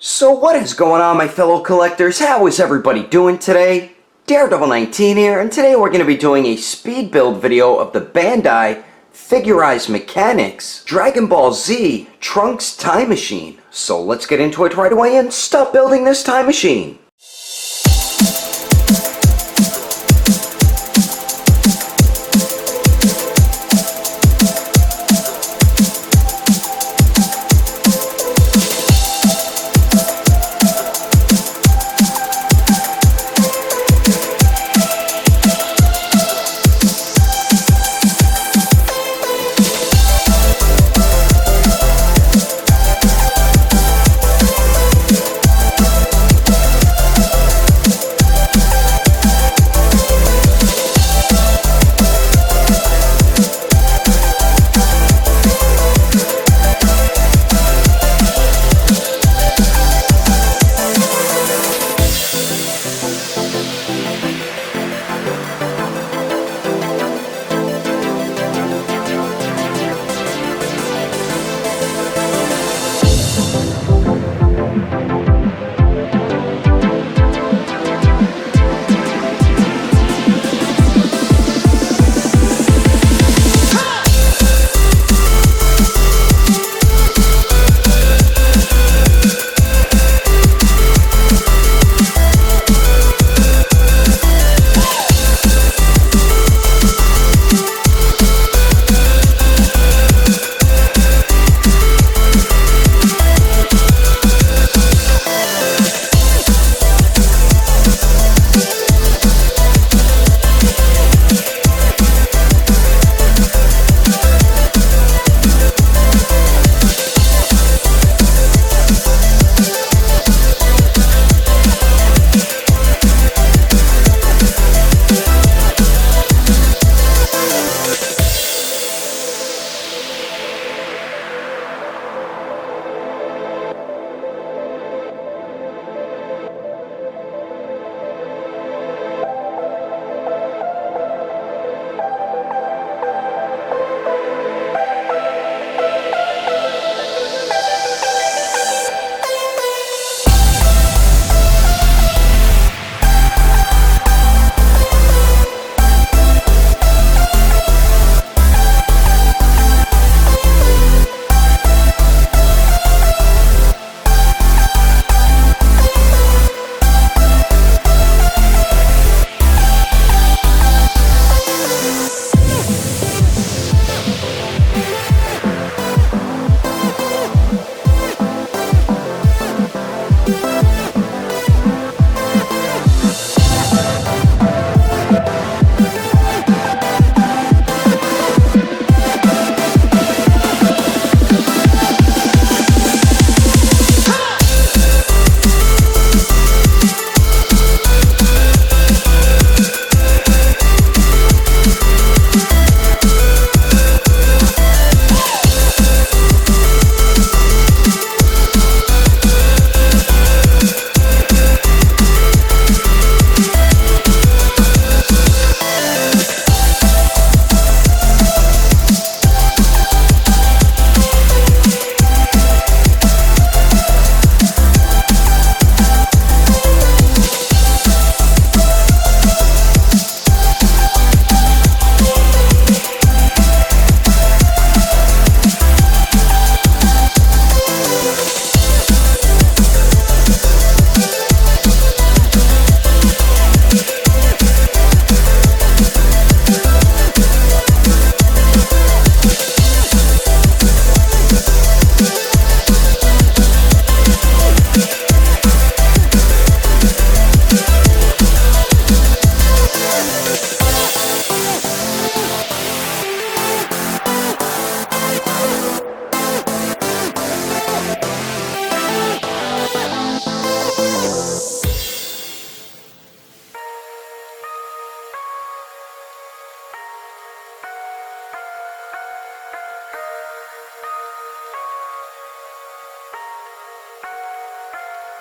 So what is going on, my fellow collectors? How is everybody doing today? Daredevil19 here, and today we're going to be doing a speed build video of the Bandai Figurized Mechanics Dragon Ball Z Trunks Time Machine. So let's get into it right away and start building this time machine.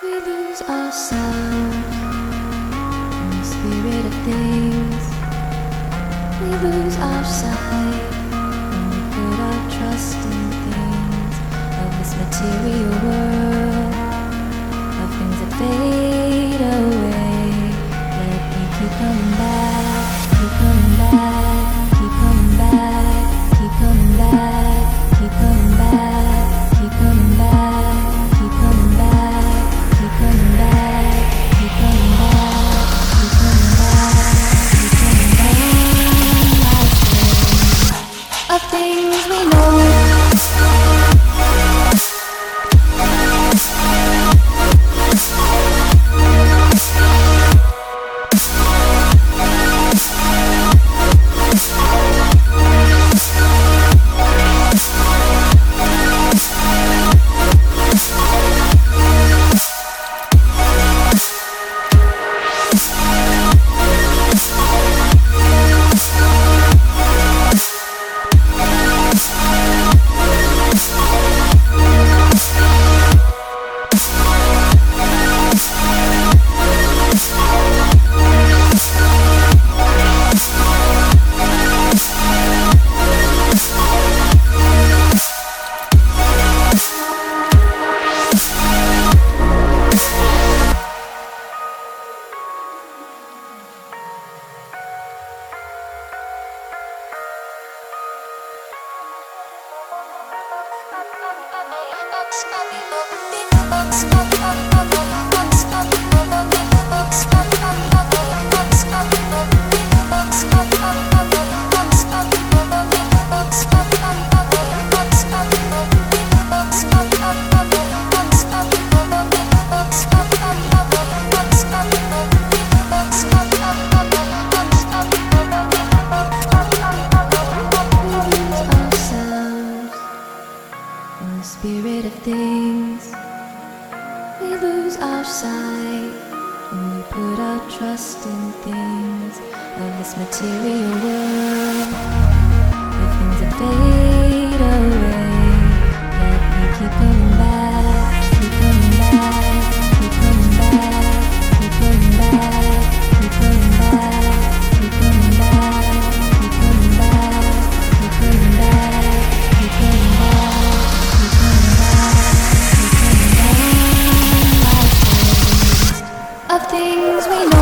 We lose ourselves in the spirit of things. We lose our sight when we put our trust in things of this material world. Spirit of things, we lose our sight when we put our trust in things of this material world. The things that fade away, yet we keep coming back, keep coming back, keep coming back, keep coming back, keep coming back, keep coming back, keep coming back, keep coming back, keep coming back. Of things we know.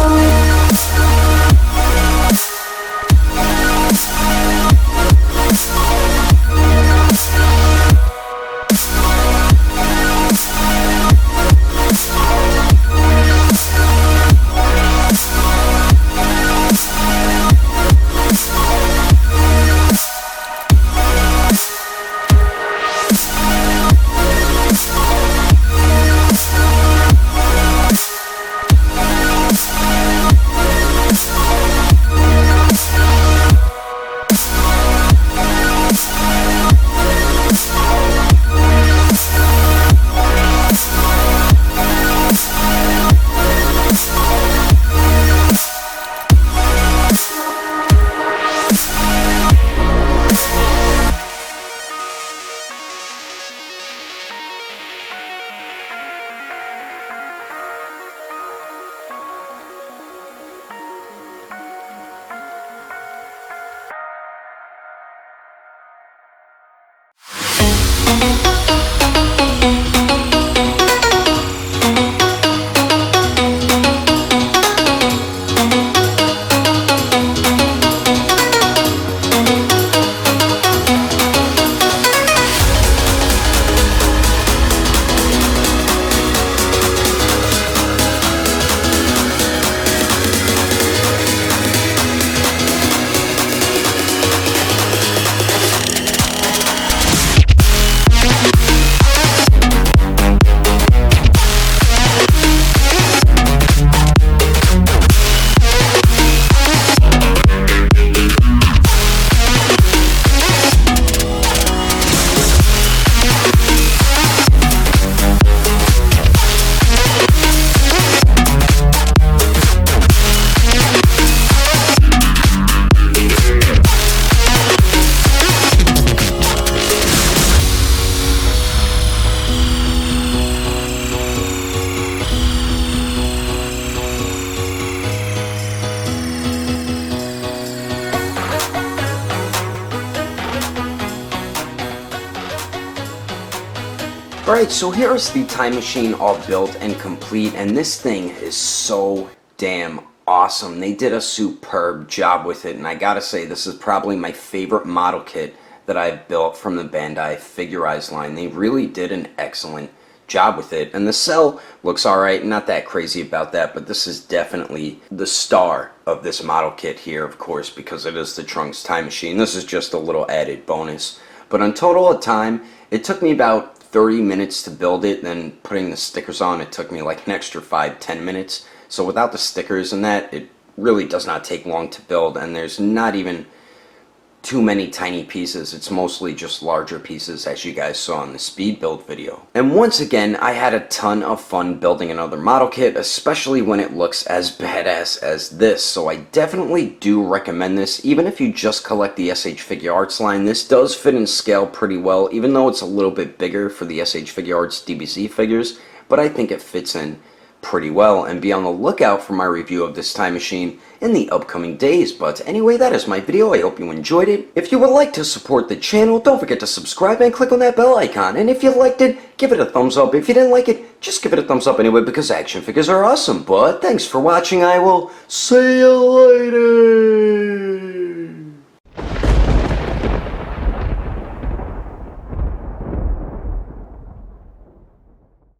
Alright, so here's the time machine all built and complete, and this thing is so damn awesome. They did a superb job with it, and I gotta say, this is probably my favorite model kit that I've built from the Bandai Figure line. They really did an excellent job with it, and the cell looks alright, not that crazy about that, but this is definitely the star of this model kit here, of course, because it is the Trunks time machine. This is just a little added bonus, but on total of time, it took me about 30 minutes to build it. Then putting the stickers on, it took me like an extra 5-10 minutes. So without the stickers and that, it really does not take long to build, and there's not even too many tiny pieces. It's mostly just larger pieces, as you guys saw in the speed build video. And once again, I had a ton of fun building another model kit, especially when it looks as badass as this. So I definitely do recommend this. Even if you just collect the SH Figure Arts line, this does fit in scale pretty well, even though it's a little bit bigger for the SH Figure Arts DBZ figures, but I think it fits in pretty well, and be on the lookout for my review of this time machine in the upcoming days. But anyway, that is my video. I hope you enjoyed it. If you would like to support the channel, don't forget to subscribe and click on that bell icon. And if you liked it, give it a thumbs up. If you didn't like it, just give it a thumbs up anyway, because action figures are awesome. But thanks for watching. I will see you later.